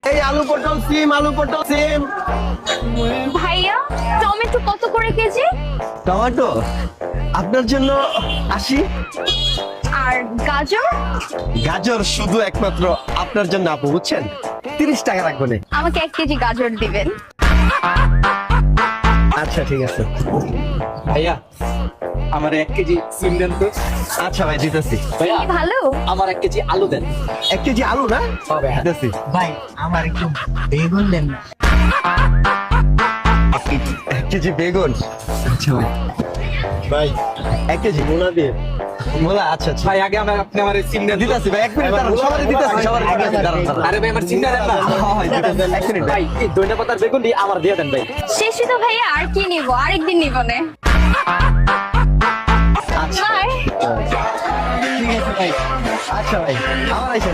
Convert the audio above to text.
এই আলু পটল সিম ভাইয়া টমেটো কত করে কেজি? টমেটো আপনার জন্য 80। আর গাজর? গাজর শুধু একমাত্র আপনার জন্য আপু, বুঝছেন? 30 টাকা রাখবেন। আমাকে 1 কেজি গাজর দিবেন। আচ্ছা ঠিক আছে। ভাইয়া আমার 1 কেজি সিম দেন তো। আচ্ছা ভাই দিতেছি। ভাইয়া কি ভালো। আমার 1 কেজি আলু দেন। 1 কেজি আলু না? হবে, হ্যাঁ। দিতেছি। ভাই আমার একটু বেগুন দেন না। 1 কেজি বেগুন। আচ্ছা ভাই। ভাই 1 কেজি মূলা দিয়ে। মূলা আচ্ছা আচ্ছা। ভাই আগে আপনি আমার সিম দেন। দিতেছি ভাই, 1 মিনিট দাঁড়ান, সবারই দিতেছি, সবারই দিতেছি, দাঁড়ান, দাঁড়ান। আরে ভাই আমার সিম দেন না। হয়, দিতেছি, 1 মিনিট ভাই এই ধনিয়া পাতার বেগুন দিয়ে আমার দিয়ে দেন ভাই। শেষই তো ভাইয়া, আর কি নিব? আরেকদিন নিব না। আচ্ছা বাই। ঠিক আছে ভাই। আচ্ছা ভাই, আমার আইসা